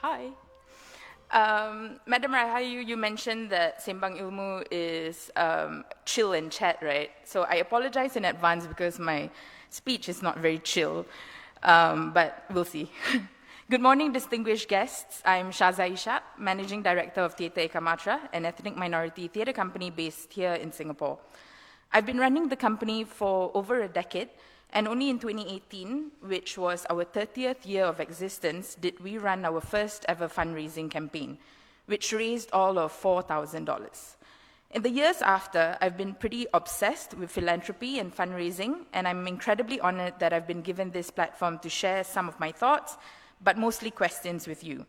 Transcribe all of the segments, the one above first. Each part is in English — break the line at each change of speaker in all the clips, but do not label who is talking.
Hi. Madam Rahayu, you mentioned that Sembang Ilmu is chill and chat, right? So I apologize in advance because my speech is not very chill, but we'll see. Good morning, distinguished guests. I'm Shaza Ishak, Managing Director of Theatre Ekamatra, an ethnic minority theatre company based here in Singapore. I've been running the company for over a decade, and only in 2018, which was our 30th year of existence, did we run our first ever fundraising campaign, which raised all of $4,000. In the years after, I've been pretty obsessed with philanthropy and fundraising, and I'm incredibly honored that I've been given this platform to share some of my thoughts, but mostly questions with you.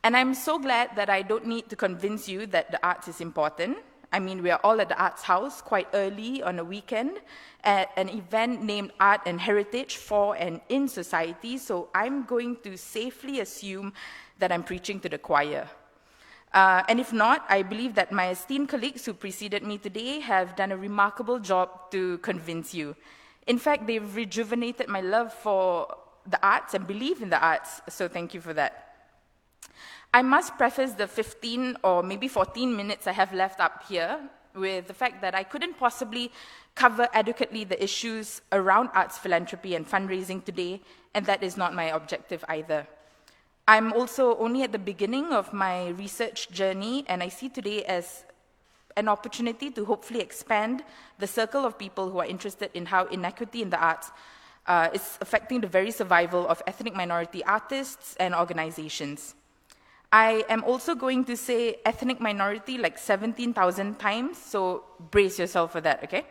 And I'm so glad that I don't need to convince you that the arts is important. I mean, we are all at the Arts House quite early on a weekend at an event named Art and Heritage for and in Society, so I'm going to safely assume that I'm preaching to the choir. And if not, I believe that my esteemed colleagues who preceded me today have done a remarkable job to convince you. In fact, they've rejuvenated my love for the arts and belief in the arts, so thank you for that. I must preface the 15 or maybe 14 minutes I have left up here with the fact that I couldn't possibly cover adequately the issues around arts philanthropy and fundraising today, and that is not my objective either. I'm also only at the beginning of my research journey, and I see today as an opportunity to hopefully expand the circle of people who are interested in how inequity in the arts is affecting the very survival of ethnic minority artists and organizations. I am also going to say ethnic minority like 17,000 times, so brace yourself for that, okay?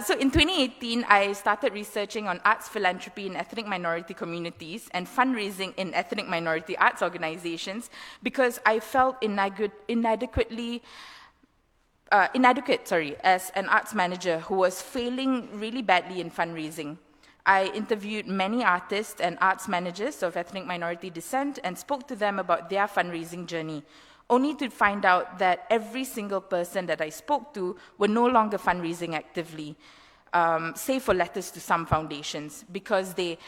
So in 2018, I started researching on arts philanthropy in ethnic minority communities and fundraising in ethnic minority arts organizations because I felt inadequate as an arts manager who was failing really badly in fundraising. I interviewed many artists and arts managers of ethnic minority descent and spoke to them about their fundraising journey, only to find out that every single person that I spoke to were no longer fundraising actively, save for letters to some foundations, because they,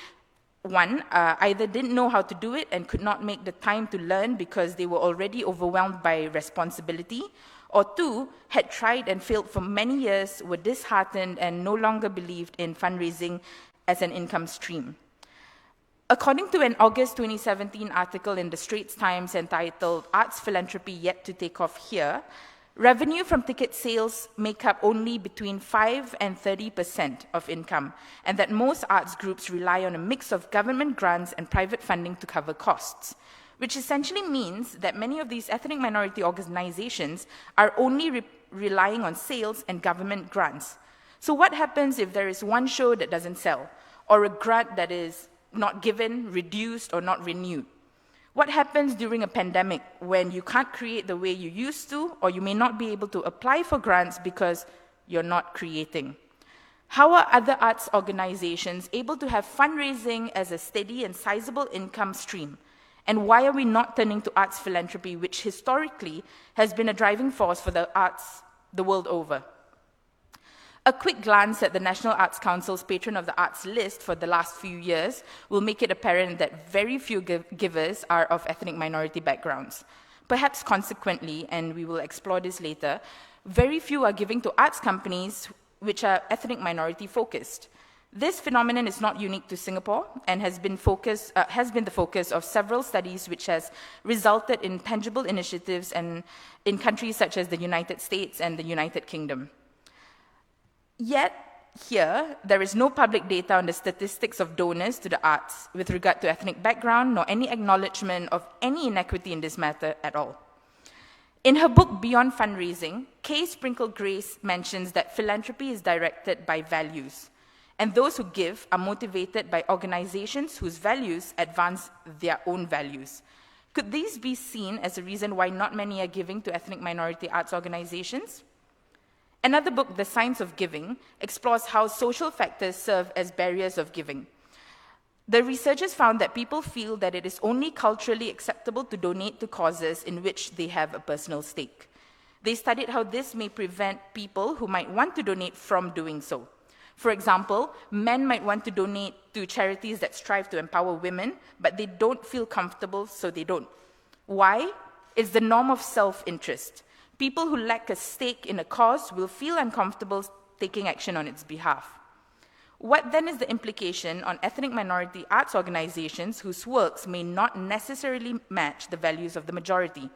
one, either didn't know how to do it and could not make the time to learn because they were already overwhelmed by responsibility, or two, had tried and failed for many years, were disheartened and no longer believed in fundraising as an income stream. According to an August 2017 article in the Straits Times entitled Arts Philanthropy Yet to Take Off Here, revenue from ticket sales make up only between 5 and 30% of income, and that most arts groups rely on a mix of government grants and private funding to cover costs, which essentially means that many of these ethnic minority organizations are only relying on sales and government grants. So what happens if there is one show that doesn't sell, or a grant that is not given, reduced, or not renewed? What happens during a pandemic when you can't create the way you used to, or you may not be able to apply for grants because you're not creating? How are other arts organizations able to have fundraising as a steady and sizable income stream? And why are we not turning to arts philanthropy, which historically has been a driving force for the arts the world over? A quick glance at the National Arts Council's Patron of the Arts list for the last few years will make it apparent that very few givers are of ethnic minority backgrounds. Perhaps consequently, and we will explore this later, very few are giving to arts companies which are ethnic minority focused. This phenomenon is not unique to Singapore and has been the focus of several studies which has resulted in tangible initiatives in countries such as the United States and the United Kingdom. Yet, here, there is no public data on the statistics of donors to the arts with regard to ethnic background, nor any acknowledgement of any inequity in this matter at all. In her book, Beyond Fundraising, Kay Sprinkle Grace mentions that philanthropy is directed by values, and those who give are motivated by organizations whose values advance their own values. Could these be seen as a reason why not many are giving to ethnic minority arts organizations? Another book, The Science of Giving, explores how social factors serve as barriers of giving. The researchers found that people feel that it is only culturally acceptable to donate to causes in which they have a personal stake. They studied how this may prevent people who might want to donate from doing so. For example, men might want to donate to charities that strive to empower women, but they don't feel comfortable, so they don't. Why? It's the norm of self-interest. People who lack a stake in a cause will feel uncomfortable taking action on its behalf. What then is the implication on ethnic minority arts organizations whose works may not necessarily match the values of the majority?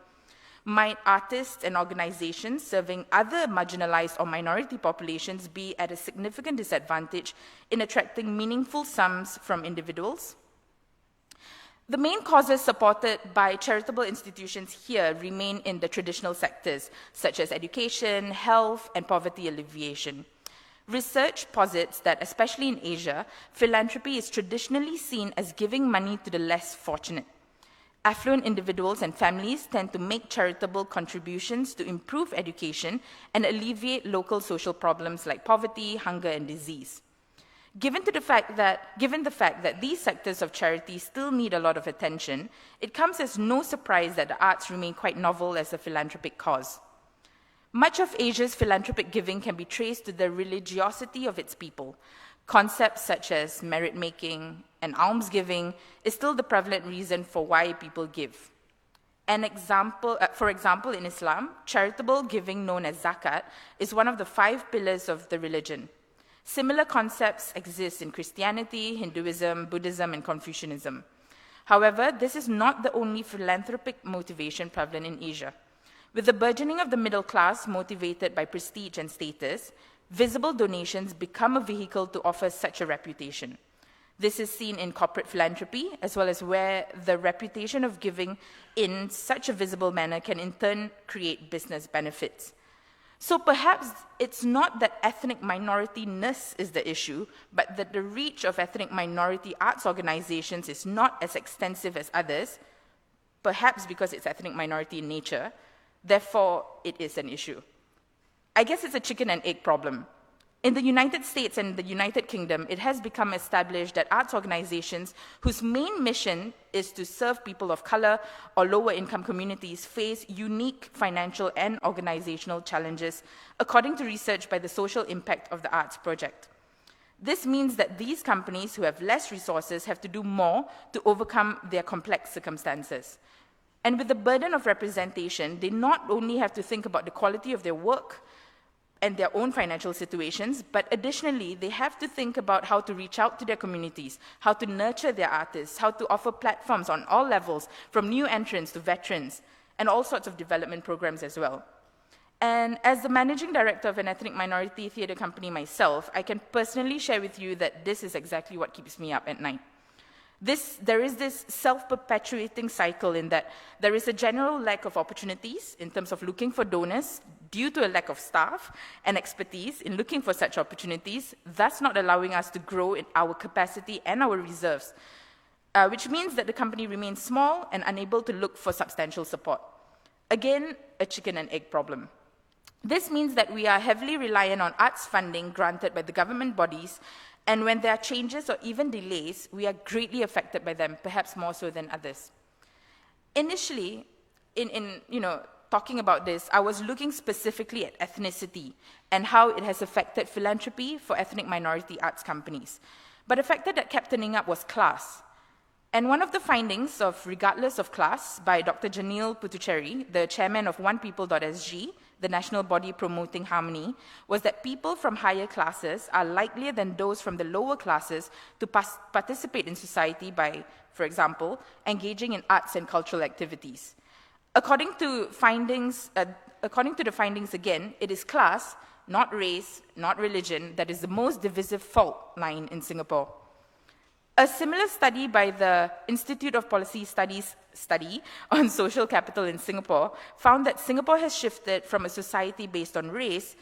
Might artists and organizations serving other marginalized or minority populations be at a significant disadvantage in attracting meaningful sums from individuals? The main causes supported by charitable institutions here remain in the traditional sectors, such as education, health, and poverty alleviation. Research posits that, especially in Asia, philanthropy is traditionally seen as giving money to the less fortunate. Affluent individuals and families tend to make charitable contributions to improve education and alleviate local social problems like poverty, hunger, and disease. Given the fact that these sectors of charity still need a lot of attention, it comes as no surprise that the arts remain quite novel as a philanthropic cause. Much of Asia's philanthropic giving can be traced to the religiosity of its people. Concepts such as merit-making and almsgiving is still the prevalent reason for why people give. For example, in Islam, charitable giving known as zakat is one of the 5 pillars of the religion. Similar concepts exist in Christianity, Hinduism, Buddhism, and Confucianism. However, this is not the only philanthropic motivation prevalent in Asia. With the burgeoning of the middle class motivated by prestige and status, visible donations become a vehicle to offer such a reputation. This is seen in corporate philanthropy, as well as where the reputation of giving in such a visible manner can in turn create business benefits. So perhaps it's not that ethnic minority-ness is the issue, but that the reach of ethnic minority arts organizations is not as extensive as others, perhaps because it's ethnic minority in nature, therefore it is an issue. I guess it's a chicken and egg problem. In the United States and the United Kingdom, it has become established that arts organizations whose main mission is to serve people of color or lower income communities face unique financial and organizational challenges, according to research by the Social Impact of the Arts Project. This means that these companies who have less resources have to do more to overcome their complex circumstances. And with the burden of representation, they not only have to think about the quality of their work and their own financial situations, but additionally, they have to think about how to reach out to their communities, how to nurture their artists, how to offer platforms on all levels, from new entrants to veterans, and all sorts of development programs as well. And as the managing director of an ethnic minority theatre company myself, I can personally share with you that this is exactly what keeps me up at night. There is this self-perpetuating cycle in that there is a general lack of opportunities in terms of looking for donors due to a lack of staff and expertise in looking for such opportunities, thus not allowing us to grow in our capacity and our reserves, which means that the company remains small and unable to look for substantial support. Again, a chicken and egg problem. This means that we are heavily reliant on arts funding granted by the government bodies, and when there are changes or even delays, we are greatly affected by them, perhaps more so than others. Initially, in talking about this, I was looking specifically at ethnicity and how it has affected philanthropy for ethnic minority arts companies. But a factor that kept turning up was class. And one of the findings of Regardless of Class by Dr. Janil Puthucheary, the chairman of OnePeople.sg, the national body promoting harmony, was that people from higher classes are likelier than those from the lower classes to participate in society by, for example, engaging in arts and cultural activities. According to the findings again, it is class, not race, not religion, that is the most divisive fault line in Singapore. A similar study by the Institute of Policy Studies study on social capital in Singapore found that Singapore has shifted from a society based on race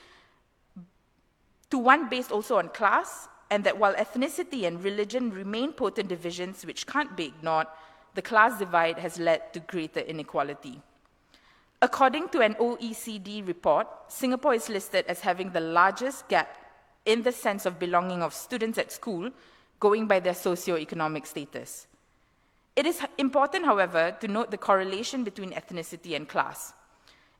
to one based also on class, and that while ethnicity and religion remain potent divisions which can't be ignored, the class divide has led to greater inequality. According to an OECD report, Singapore is listed as having the largest gap in the sense of belonging of students at school, going by their socioeconomic status. It is important, however, to note the correlation between ethnicity and class.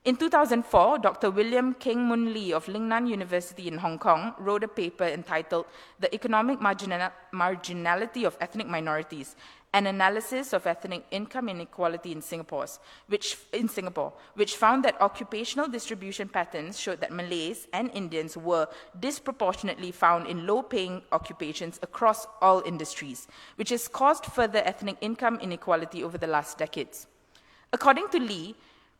In 2004, Dr. William Keng Mun Lee of Lingnan University in Hong Kong wrote a paper entitled The Economic Marginality of Ethnic Minorities, an analysis of ethnic income inequality in Singapore, which found that occupational distribution patterns showed that Malays and Indians were disproportionately found in low-paying occupations across all industries, which has caused further ethnic income inequality over the last decades. According to Lee,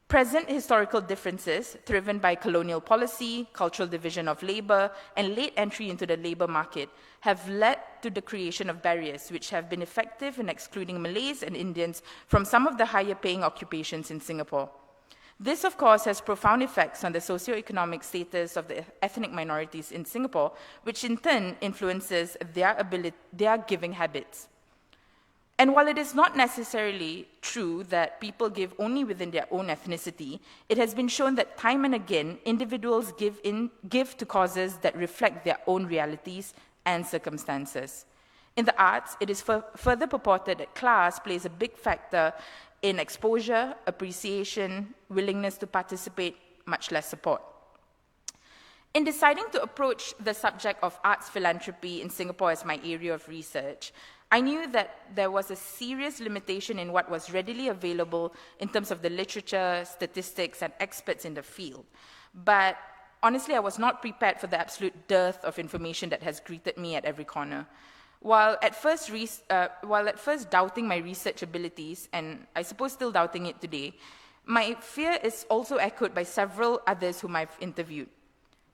present historical differences, driven by colonial policy, cultural division of labor, and late entry into the labor market, have led to the creation of barriers which have been effective in excluding Malays and Indians from some of the higher-paying occupations in Singapore. This, of course, has profound effects on the socio-economic status of the ethnic minorities in Singapore, which in turn influences their giving habits. And while it is not necessarily true that people give only within their own ethnicity, it has been shown that time and again, individuals give to causes that reflect their own realities and circumstances. In the arts, it is further purported that class plays a big factor in exposure, appreciation, willingness to participate, much less support. In deciding to approach the subject of arts philanthropy in Singapore as my area of research, I knew that there was a serious limitation in what was readily available in terms of the literature, statistics, and experts in the field. But honestly, I was not prepared for the absolute dearth of information that has greeted me at every corner. While at first doubting my research abilities, and I suppose still doubting it today, my fear is also echoed by several others whom I've interviewed.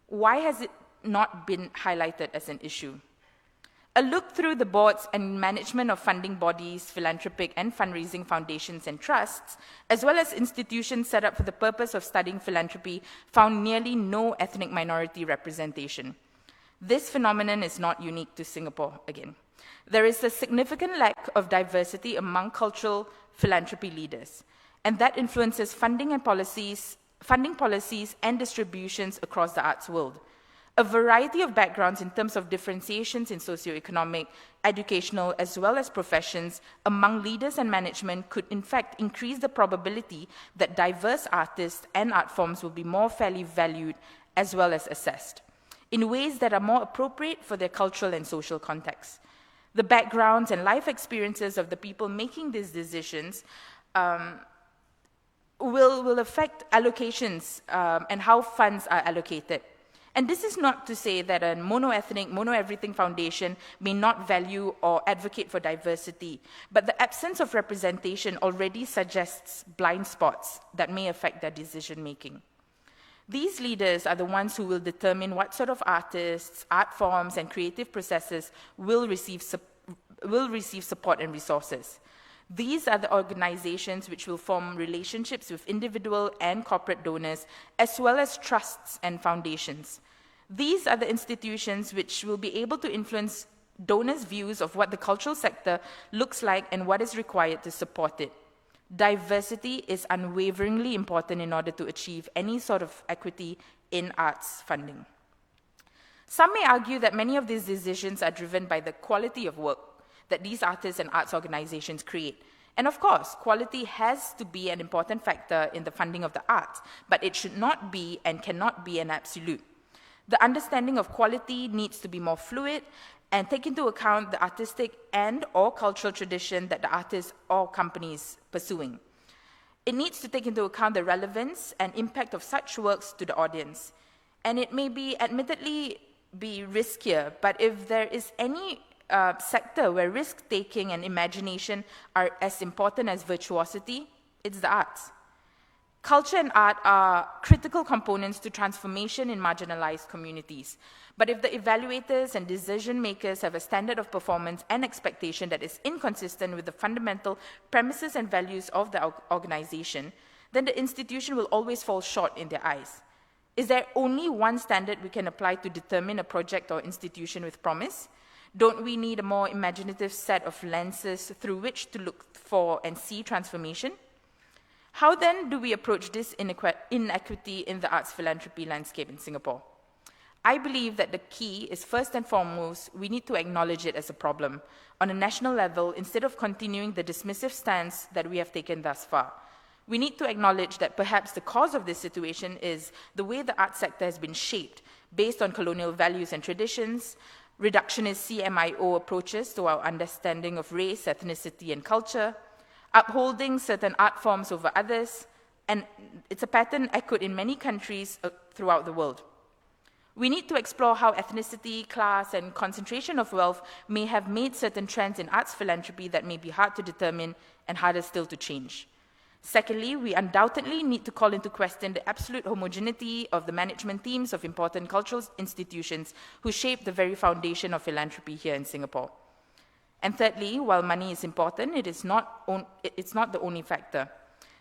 Why has it not been highlighted as an issue? A look through the boards and management of funding bodies, philanthropic and fundraising foundations and trusts, as well as institutions set up for the purpose of studying philanthropy, found nearly no ethnic minority representation. This phenomenon is not unique to Singapore again. There is a significant lack of diversity among cultural philanthropy leaders, and that influences funding policies and distributions across the arts world. A variety of backgrounds in terms of differentiations in socioeconomic, educational, as well as professions among leaders and management could in fact increase the probability that diverse artists and art forms will be more fairly valued as well as assessed, in ways that are more appropriate for their cultural and social context. The backgrounds and life experiences of the people making these decisions will affect allocations and how funds are allocated. And this is not to say that a mono-ethnic, mono-everything foundation may not value or advocate for diversity, but the absence of representation already suggests blind spots that may affect their decision-making. These leaders are the ones who will determine what sort of artists, art forms, and creative processes will receive support and resources. These are the organizations which will form relationships with individual and corporate donors, as well as trusts and foundations. These are the institutions which will be able to influence donors' views of what the cultural sector looks like and what is required to support it. Diversity is unwaveringly important in order to achieve any sort of equity in arts funding. Some may argue that many of these decisions are driven by the quality of work that these artists and arts organizations create. And of course, quality has to be an important factor in the funding of the arts, but it should not be and cannot be an absolute. The understanding of quality needs to be more fluid and take into account the artistic and or cultural tradition that the artist or company is pursuing. It needs to take into account the relevance and impact of such works to the audience. And it may be admittedly be riskier, but if there is any sector where risk-taking and imagination are as important as virtuosity, it's the arts. Culture and art are critical components to transformation in marginalized communities. But if the evaluators and decision-makers have a standard of performance and expectation that is inconsistent with the fundamental premises and values of the organization, then the institution will always fall short in their eyes. Is there only one standard we can apply to determine a project or institution with promise? Don't we need a more imaginative set of lenses through which to look for and see transformation? How then do we approach this inequity in the arts philanthropy landscape in Singapore? I believe that the key is first and foremost, we need to acknowledge it as a problem on a national level instead of continuing the dismissive stance that we have taken thus far. We need to acknowledge that perhaps the cause of this situation is the way the arts sector has been shaped based on colonial values and traditions, reductionist CMIO approaches to our understanding of race, ethnicity, and culture, upholding certain art forms over others, and it's a pattern echoed in many countries throughout the world. We need to explore how ethnicity, class, and concentration of wealth may have made certain trends in arts philanthropy that may be hard to determine and harder still to change. Secondly, we undoubtedly need to call into question the absolute homogeneity of the management teams of important cultural institutions who shape the very foundation of philanthropy here in Singapore. And thirdly, while money is important, it's not the only factor.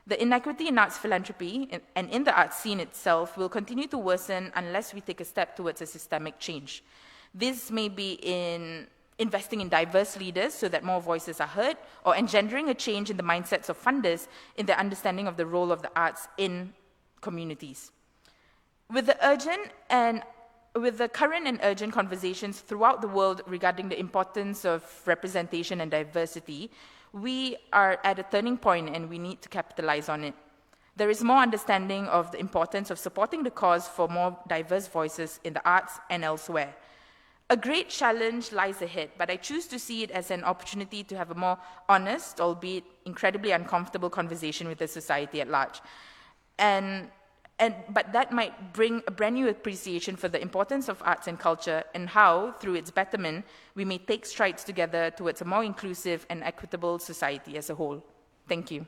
The inequity in arts philanthropy and in the arts scene itself will continue to worsen unless we take a step towards a systemic change. This may be in investing in diverse leaders so that more voices are heard, or engendering a change in the mindsets of funders in their understanding of the role of the arts in communities. With the current and urgent conversations throughout the world regarding the importance of representation and diversity, we are at a turning point and we need to capitalize on it. There is more understanding of the importance of supporting the cause for more diverse voices in the arts and elsewhere. A great challenge lies ahead, but I choose to see it as an opportunity to have a more honest, albeit incredibly uncomfortable conversation with the society at large. But that might bring a brand new appreciation for the importance of arts and culture and how, through its betterment, we may take strides together towards a more inclusive and equitable society as a whole. Thank you.